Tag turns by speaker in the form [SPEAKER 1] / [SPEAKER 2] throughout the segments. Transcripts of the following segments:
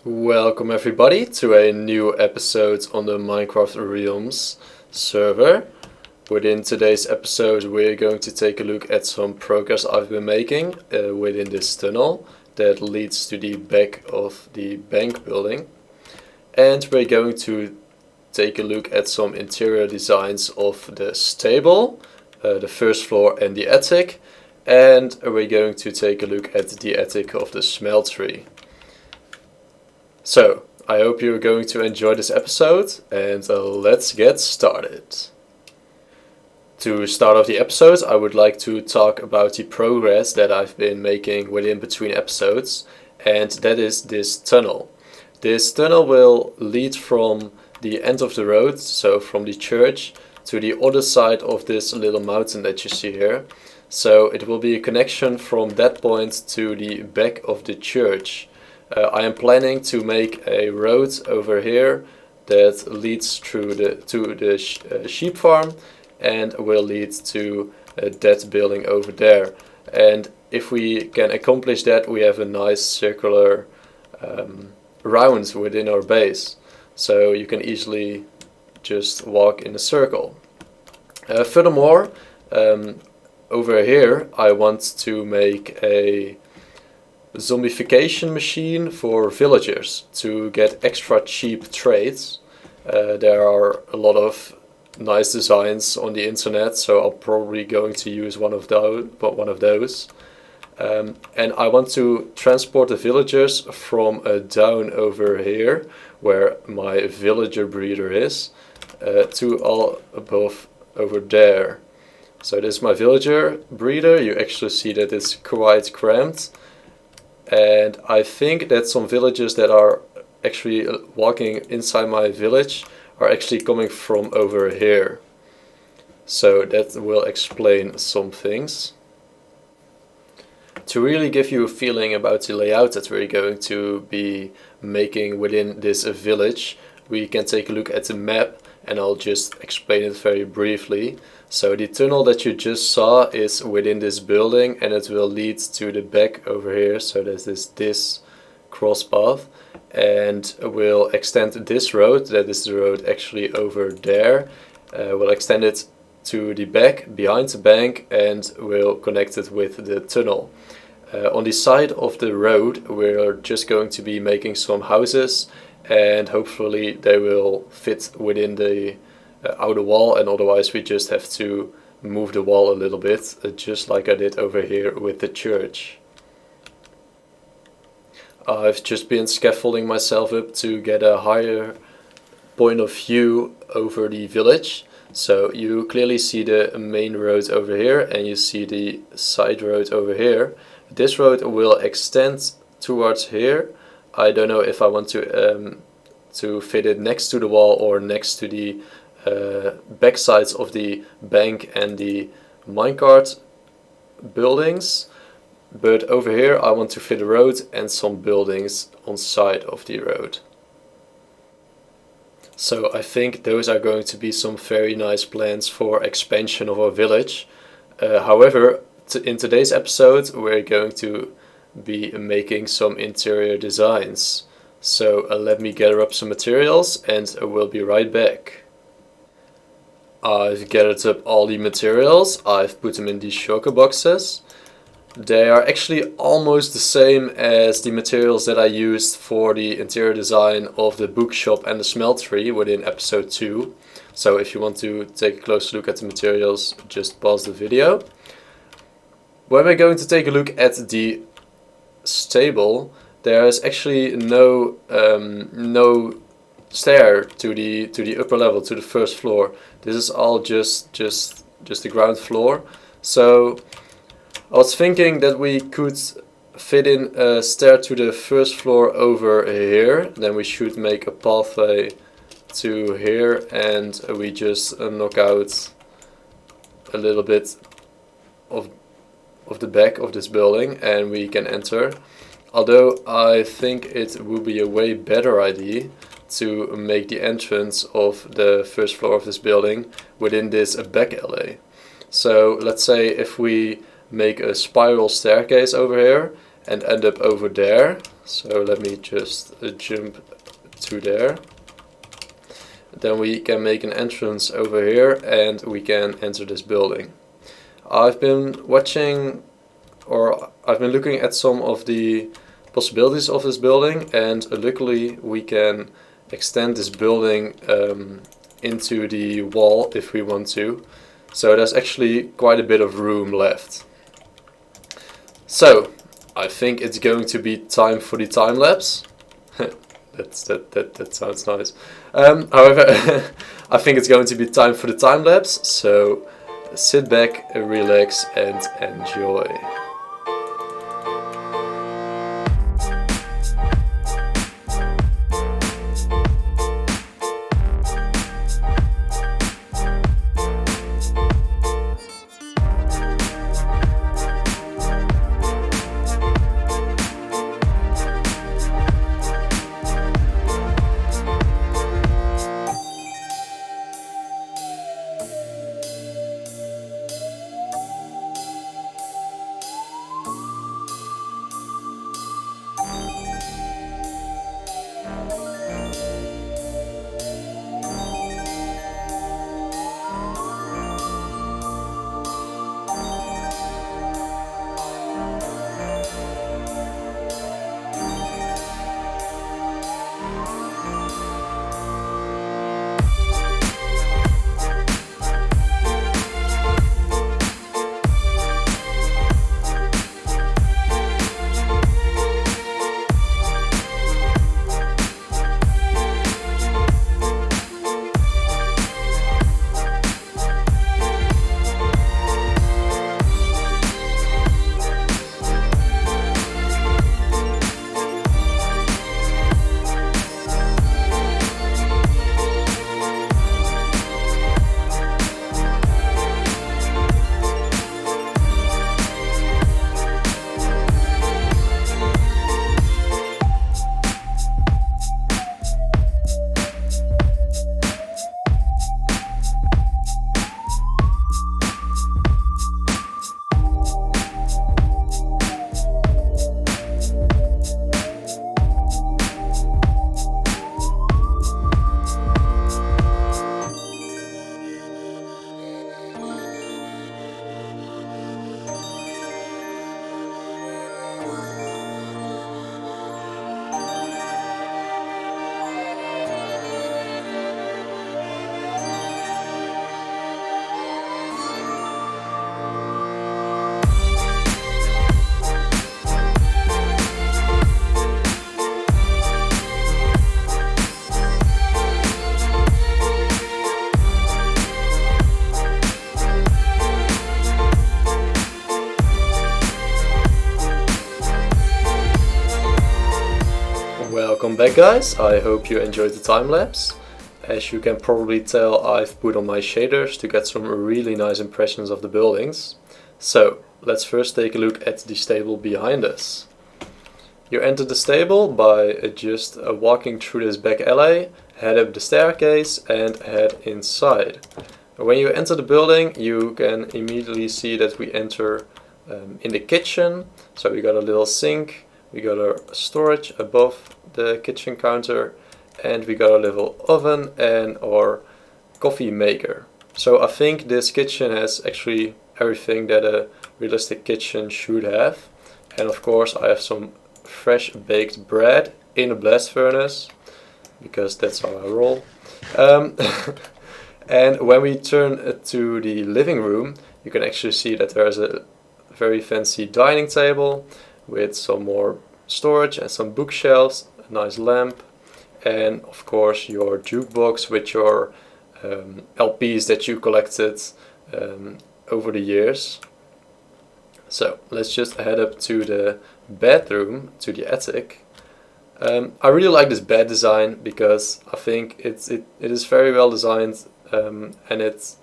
[SPEAKER 1] Welcome everybody to a new episode on the Minecraft Realms server. Within today's episode we're going to take a look at some progress I've been making within this tunnel that leads to the back of the bank building. And we're going to take a look at some interior designs of the stable, the first floor and the attic. And we're going to take a look at the attic of the smeltery. So, I hope you're going to enjoy this episode, and let's get started. To start off the episode, I would like to talk about the progress that I've been making within between episodes, and that is this tunnel. This tunnel will lead from the end of the road, so from the church, to the other side of this little mountain that you see here. So it will be a connection from that point to the back of the church. I am planning to make a road over here that leads through to the sheep farm and will lead to that building over there. And if we can accomplish that, we have a nice circular round within our base. So you can easily just walk in a circle. Furthermore, over here I want to make a zombification machine for villagers to get extra cheap trades. There are a lot of nice designs on the internet, so I'm probably going to use one of those. And I want to transport the villagers from down over here, where my villager breeder is, to all above over there. So this is my villager breeder. You actually see that it's quite cramped. And I think that some villagers that are actually walking inside my village are actually coming from over here. So that will explain some things. To really give you a feeling about the layout that we're going to be making within this village, we can take a look at the map, and I'll just explain it very briefly. So the tunnel that you just saw is within this building, and it will lead to the back over here. So there's this cross path, and we'll extend this road, that is the road actually over there. We'll extend it to the back behind the bank, and we'll connect it with the tunnel. On the side of the road we're just going to be making some houses, and hopefully they will fit within the outer wall, and otherwise we just have to move the wall a little bit, just like I did over here with the church. I've just been scaffolding myself up to get a higher point of view over the village. So you clearly see the main road over here, and you see the side road over here. This road will extend towards here. I don't know if I want to fit it next to the wall or next to the back sides of the bank and the minecart buildings, but over here I want to fit a road and some buildings on side of the road. So I think those are going to be some very nice plans for expansion of our village. However, in today's episode we're going to be making some interior designs. So let me gather up some materials and we'll be right back. I've gathered up all the materials, I've put them in these shulker boxes. They are actually almost the same as the materials that I used for the interior design of the bookshop and the smeltery within episode 2. So if you want to take a closer look at the materials, just pause the video. When we're going to take a look at the stable, there is actually no stair to the upper level, to the first floor. This is all just the ground floor. So I was thinking that we could fit in a stair to the first floor over here. Then we should make a pathway to here, and we just knock out a little bit of the back of this building and we can enter. Although I think it would be a way better idea to make the entrance of the first floor of this building within this back alley. So let's say if we make a spiral staircase over here and end up over there. So let me just jump to there. Then we can make an entrance over here and we can enter this building. I've been watching, or I've been looking at some of the possibilities of this building, and luckily we can extend this building into the wall if we want to. So there's actually quite a bit of room left. So I think it's going to be time for the time lapse. That sounds nice. However, I think it's going to be time for the time lapse. So sit back, relax, and enjoy. Welcome back, guys. I hope you enjoyed the time lapse. As you can probably tell, I've put on my shaders to get some really nice impressions of the buildings. So let's first take a look at the stable behind us. You enter the stable by just walking through this back alley, head up the staircase and head inside. When you enter the building, you can immediately see that we enter in the kitchen. So we got a little sink, we got a storage above the kitchen counter, and we got a little oven and our coffee maker. So I think this kitchen has actually everything that a realistic kitchen should have. And of course I have some fresh baked bread in a blast furnace, because that's how I roll. And when we turn to the living room, you can actually see that there's a very fancy dining table with some more storage and some bookshelves, a nice lamp, and of course your jukebox with your LPs that you collected over the years. So let's just head up to the bedroom, to the attic. I really like this bed design because I think it is very well designed, and it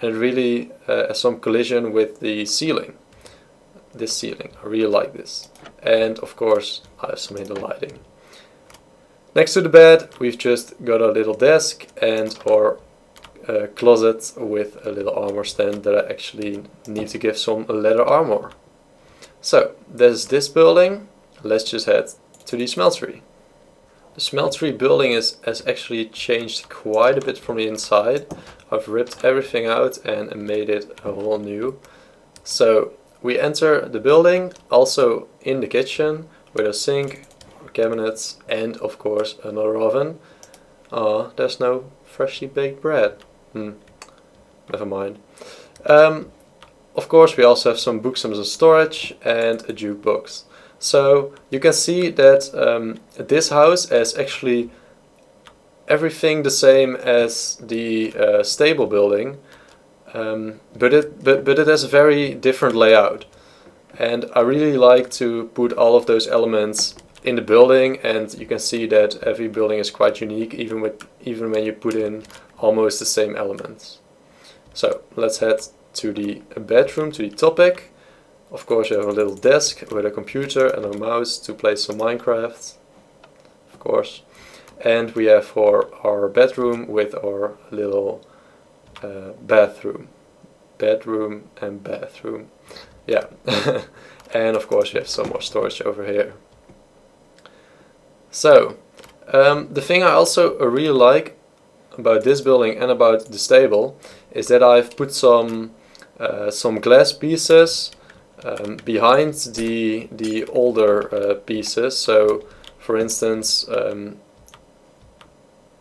[SPEAKER 1] really has some collision with the ceiling. This ceiling, I really like this. And of course I have some hidden lighting. Next to the bed we've just got a little desk and our closet with a little armor stand that I actually need to give some leather armor. So there's this building. Let's just head to the smeltery. The smeltery building has actually changed quite a bit from the inside. I've ripped everything out and made it a whole new. So we enter the building, also in the kitchen, with a sink, cabinets, and of course another oven. There's no freshly baked bread. Never mind. Of course we also have some books in storage and a jukebox. So you can see that this house has actually everything the same as the stable building, but it has a very different layout. And I really like to put all of those elements in the building, and you can see that every building is quite unique, even when you put in almost the same elements. So let's head to the bedroom, to the topic. Of course you have a little desk with a computer and a mouse to play some Minecraft, of course. And we have our bedroom with our little bedroom and bathroom. Yeah. And of course you have some more storage over here. So, the thing I also really like about this building and about the stable is that I've put some glass pieces behind the older pieces. So, for instance,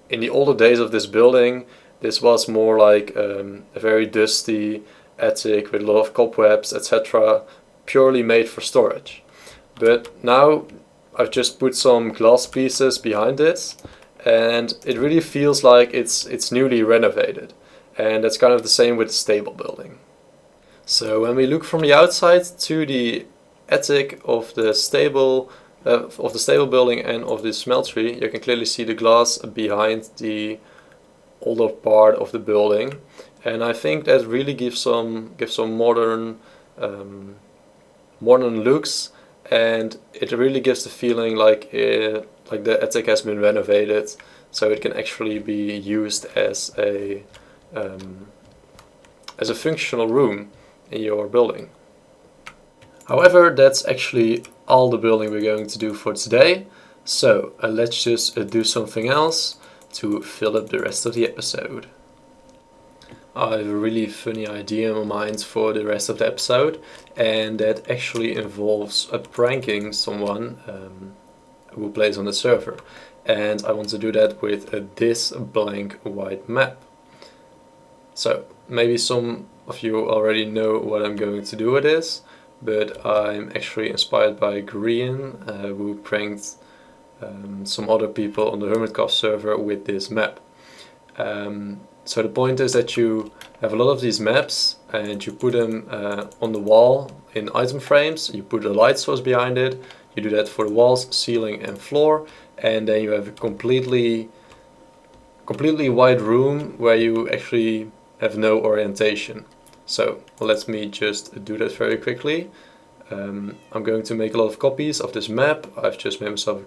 [SPEAKER 1] in the older days of this building, this was more like a very dusty attic with a lot of cobwebs, etc., purely made for storage. But now I've just put some glass pieces behind it, and it really feels like it's newly renovated. And that's kind of the same with the stable building. So when we look from the outside to the attic of the stable building and of the smeltery, you can clearly see the glass behind the older part of the building, and I think that really gives some modern looks, and it really gives the feeling like the attic has been renovated, so it can actually be used as a functional room in your building. However, that's actually all the building we're going to do for today, so let's just do something else to fill up the rest of the episode. I have a really funny idea in my mind for the rest of the episode, and that actually involves pranking someone who plays on the server, and I want to do that with this blank white map. So maybe some of you already know what I'm going to do with this, but I'm actually inspired by Grian, who pranked some other people on the Hermitcraft server with this map. So the point is that you have a lot of these maps and you put them on the wall in item frames. You put a light source behind it. You do that for the walls, ceiling and floor, and then you have a completely wide room where you actually have no orientation. So let me just do that very quickly. I'm going to make a lot of copies of this map. I've just made myself a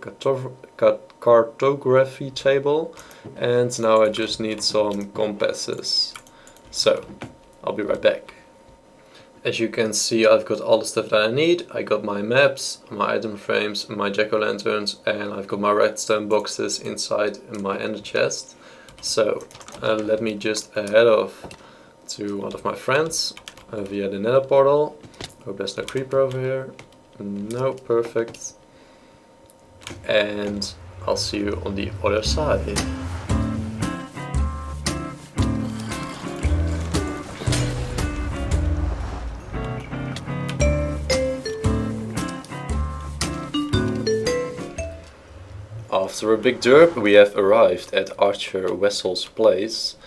[SPEAKER 1] cartography table, and now I just need some compasses. So I'll be right back. As you can see, I've got all the stuff that I need. I got my maps, my item frames, my jack-o'-lanterns, and I've got my redstone boxes inside my ender chest. So let me just head off to one of my friends via the nether portal. Hope there's no creeper over here. No, perfect. And I'll see you on the other side. After a big derp, we have arrived at Archer Wessel's place.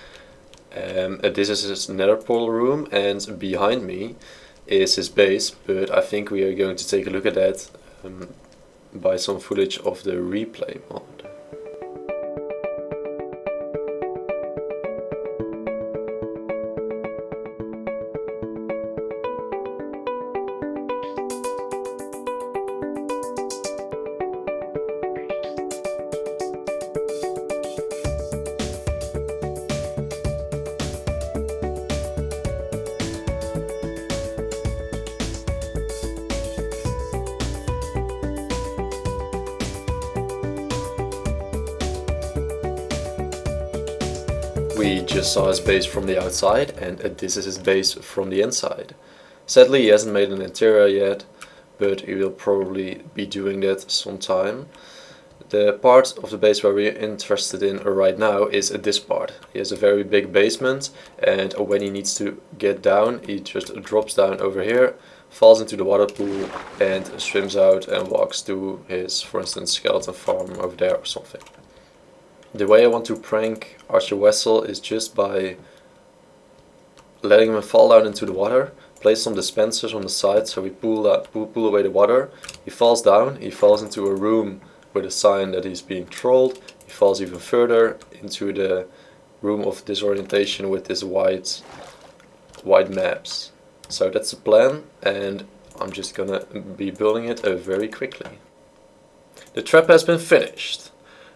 [SPEAKER 1] This is his nether portal room, and behind me is his base, but I think we are going to take a look at that by some footage of the replay mod. We just saw his base from the outside, and this is his base from the inside. Sadly, he hasn't made an interior yet, but he will probably be doing that sometime. The part of the base where we're interested in right now is this part. He has a very big basement, and when he needs to get down, he just drops down over here, falls into the water pool, and swims out and walks to his, for instance, skeleton farm over there or something. The way I want to prank Archer Wessel is just by letting him fall down into the water, place some dispensers on the side so we pull away the water. He falls down, he falls into a room with a sign that he's being trolled. He falls even further into the room of disorientation with this white maps. So that's the plan, and I'm just gonna be building it very quickly. The trap has been finished.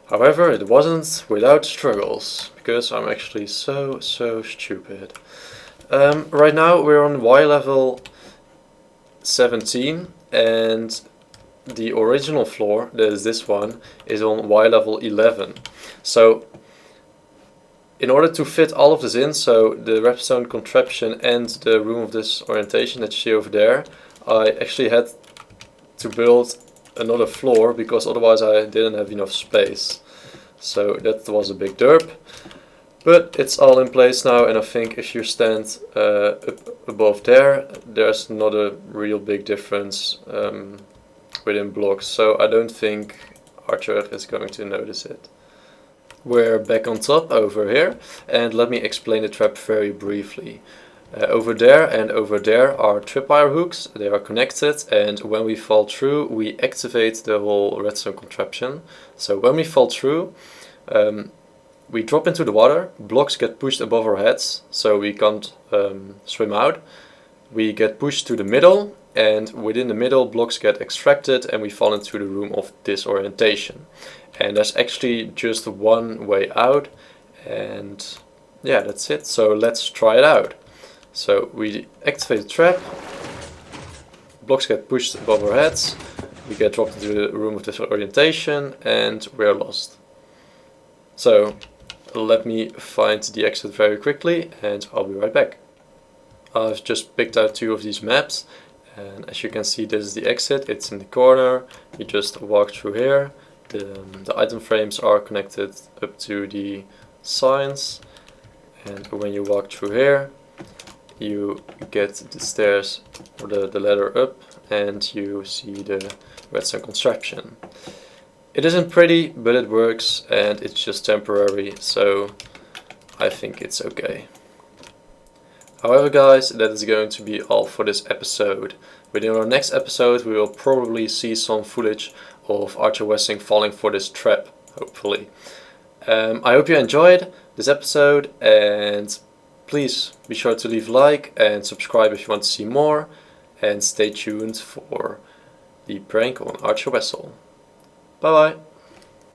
[SPEAKER 1] However, it wasn't without struggles, because I'm actually so stupid. Right now we're on Y level 17, and the original floor, that is this one, is on Y level 11. So in order to fit all of this in, so the redstone contraption and the room of disorientation that you see over there, I actually had to build another floor because otherwise I didn't have enough space. So that was a big derp. But it's all in place now, and I think if you stand up above there, there's not a real big difference within blocks, so I don't think Archer is going to notice it. We're back on top over here, and let me explain the trap very briefly. Over there and over there are tripwire hooks. They are connected, and when we fall through, we activate the whole redstone contraption. So when we fall through, we drop into the water, blocks get pushed above our heads, so we can't swim out. We get pushed to the middle, and within the middle, blocks get extracted, and we fall into the room of disorientation. And there's actually just one way out, and yeah, that's it. So let's try it out. So we activate the trap, blocks get pushed above our heads, we get dropped into the room of disorientation, and we're lost. So let me find the exit very quickly, and I'll be right back. I've just picked out two of these maps, and as you can see, this is the exit. It's in the corner. You just walk through here. The item frames are connected up to the signs, and when you walk through here, you get the stairs or the ladder up, and you see the redstone contraption. It isn't pretty, but it works, and it's just temporary, so I think it's okay. However guys, that is going to be all for this episode. Within our next episode we will probably see some footage of Archer Wessel falling for this trap, hopefully. I hope you enjoyed this episode, and please be sure to leave a like and subscribe if you want to see more, and stay tuned for the prank on Archer Wessel. Bye bye!